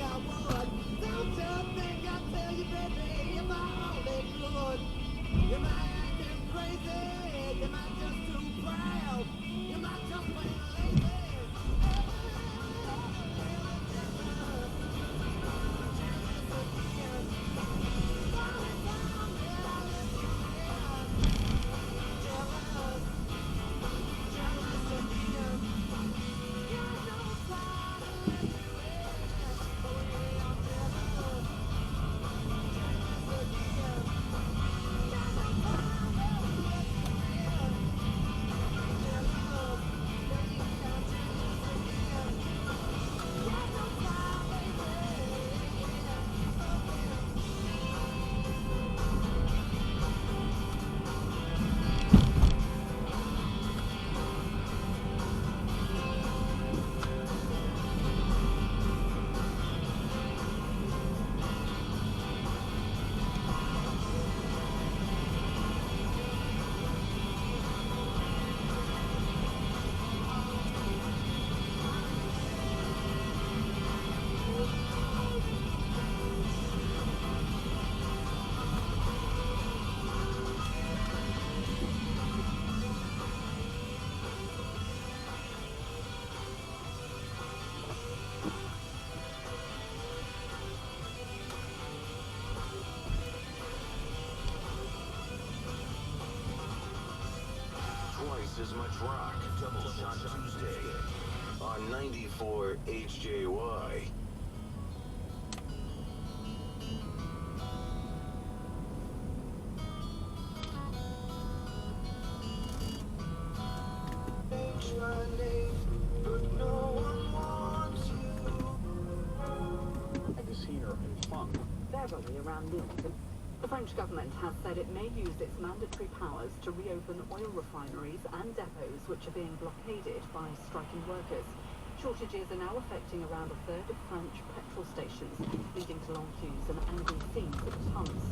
I would. Don't you think I'd tell you, baby, if I only could? You might act just crazy, you might just too proud, you might just plain lazy. Twice as much rock, double shot Tuesday on 94 HJY. A casino and fun. Beverly around London. The French government has said it may use its mandatory powers to reopen oil refineries and depots which are being blockaded by striking workers. Shortages are now affecting around a third of French petrol stations, leading to long queues and angry scenes at pumps.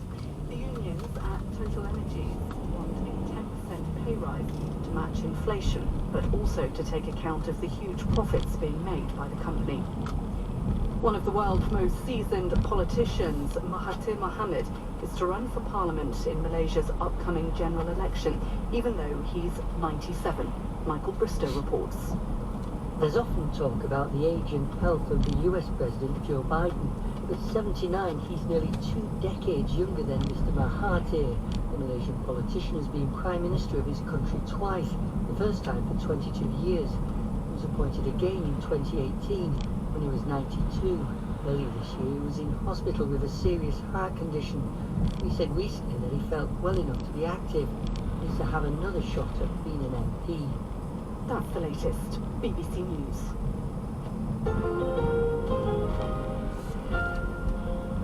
The unions at Total Energies want a 10% pay rise to match inflation, but also to take account of the huge profits being made by the company. One of the world's most seasoned politicians, Mahathir Mohamad, is to run for parliament in Malaysia's upcoming general election, even though he's 97. Michael Bristow reports. There's often talk about the age and health of the US President Joe Biden. At 79, he's nearly 2 decades younger than Mr. Mahathir. The Malaysian politician has been Prime Minister of his country twice, the first time for 22 years. He was appointed again in 2018 when he was 92. Earlier this year, he was in hospital with a serious heart condition. He said recently that he felt well enough to be active. He needs to have another shot at being an MP. That's the latest. BBC News.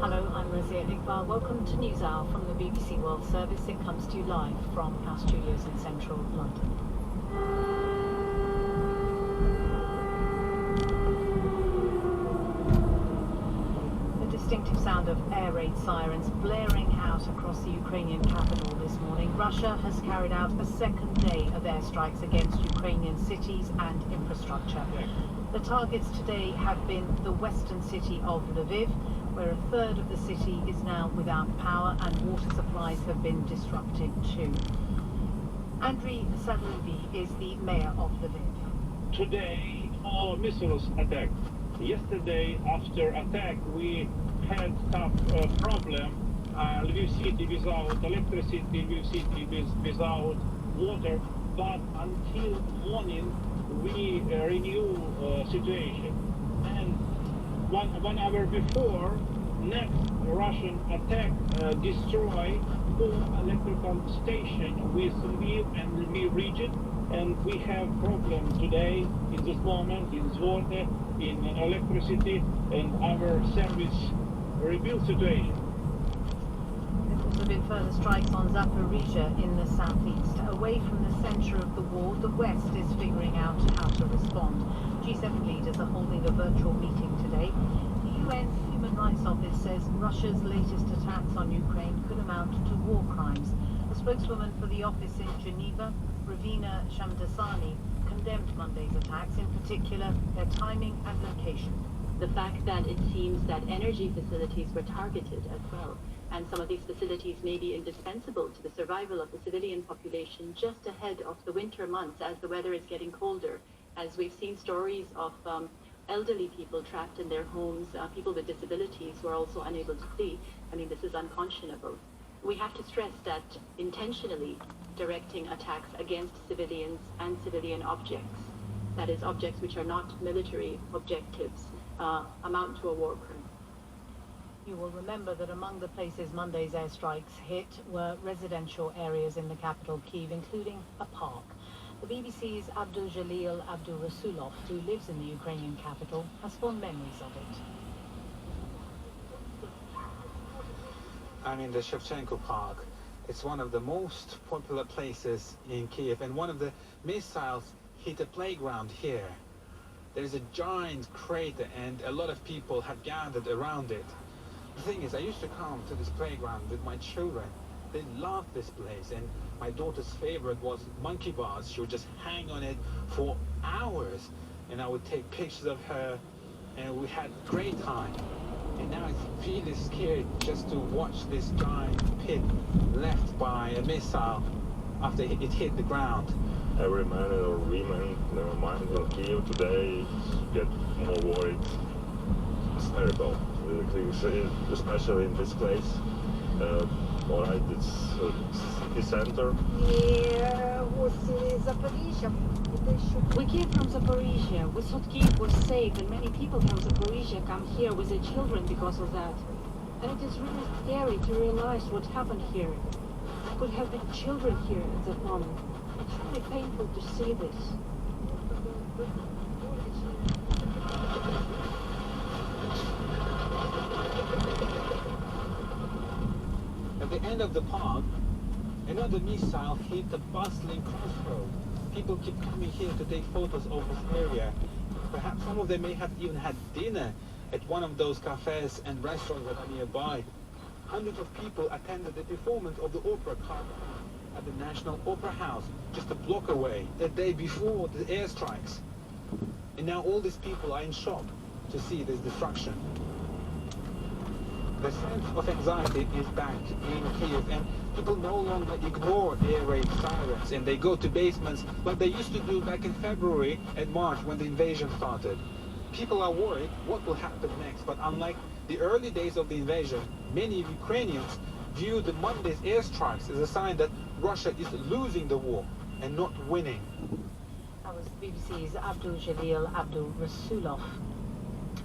Hello, I'm Razia Iqbal. Welcome to News Hour from the BBC World Service. It comes to you live from our studios in central London. Distinctive sound of air raid sirens blaring out across the Ukrainian capital this morning. Russia has carried out a second day of airstrikes against Ukrainian cities and infrastructure. The targets today have been the western city of Lviv, where a third of the city is now without power and water supplies have been disrupted too. Andriy Sadovy is the mayor of Lviv. Today, our missiles attack. Yesterday, after attack, we had tough problem. Lviv city without electricity, Lviv city without water. But until morning, we renew situation. And one hour before, next Russian attack destroy 4 electrical stations with Lviv and Lviv region. And we have problem today in this moment in water, in electricity, and our service rebuild situation. There have also been further strikes on Zaporizhia in the southeast. Away from the centre of the war, the West is figuring out how to respond. G7 leaders are holding a virtual meeting today. The UN Human Rights Office says Russia's latest attacks on Ukraine could amount to war crimes. A spokeswoman for the office in Geneva, Ravina Shamdasani, condemned Monday's attacks, in particular their timing and location. The fact that it seems that energy facilities were targeted as well, and some of these facilities may be indispensable to the survival of the civilian population just ahead of the winter months as the weather is getting colder, as we've seen stories of elderly people trapped in their homes, people with disabilities who are also unable to flee. I mean, this is unconscionable. We have to stress that intentionally directing attacks against civilians and civilian objects, that is, objects which are not military objectives, amount to a war crime. You will remember that among the places Monday's airstrikes hit were residential areas in the capital, Kyiv, including a park. The BBC's Abdul Jalil Abdul Rasulov, who lives in the Ukrainian capital, has fond memories of it. I'm in the Shevchenko Park. It's one of the most popular places in Kiev, and one of the missiles hit a playground here. There's a giant crater and a lot of people have gathered around it. The thing is, I used to come to this playground with my children. They loved this place, and my daughter's favorite was monkey bars. She would just hang on it for hours, and I would take pictures of her, and we had a great time. And now it's really scary just to watch this giant pit left by a missile after it hit the ground. Every man or woman, never mind in Kyiv today, get more worried. It's terrible, really, especially in this place. Alright, it's city center. We came from Zaporizhia. We thought Kyiv was safe, and many people from Zaporizhia come here with their children because of that. And it is really scary to realize what happened here. There could have been children here at that moment. It's really painful to see this. At the end of the park, another missile hit a bustling crossroad. People keep coming here to take photos of this area. Perhaps some of them may have even had dinner at one of those cafes and restaurants that are nearby. Hundreds of people attended the performance of the opera at the National Opera House, just a block away, the day before the airstrikes. And now all these people are in shock to see this destruction. The sense of anxiety is back in Kyiv, and people no longer ignore air raid sirens, and they go to basements like they used to do back in February and March when the invasion started. People are worried what will happen next, but unlike the early days of the invasion, many Ukrainians view the Monday's airstrikes as a sign that Russia is losing the war and not winning. That was the BBC's Abdul Jalil Abdul Rasulov.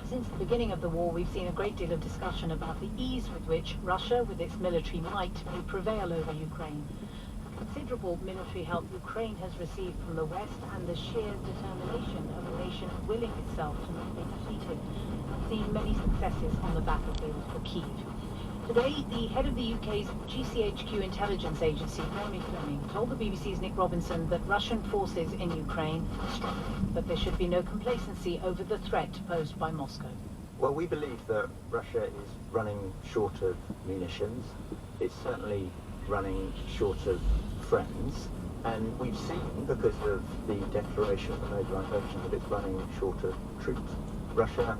Since the beginning of the war, we've seen a great deal of discussion about the ease with which Russia, with its military might, may prevail over Ukraine. Considerable military help Ukraine has received from the West, and the sheer determination of a nation willing itself to not be defeated, have seen many successes on the battlefield for Kyiv. Today, the head of the UK's GCHQ intelligence agency, Jeremy Fleming, told the BBC's Nick Robinson that Russian forces in Ukraine are strong, but there should be no complacency over the threat posed by Moscow. Well, we believe that Russia is running short of munitions. It's certainly running short of friends. And we've seen, because of the declaration of the mobilization, that it's running short of troops. Russia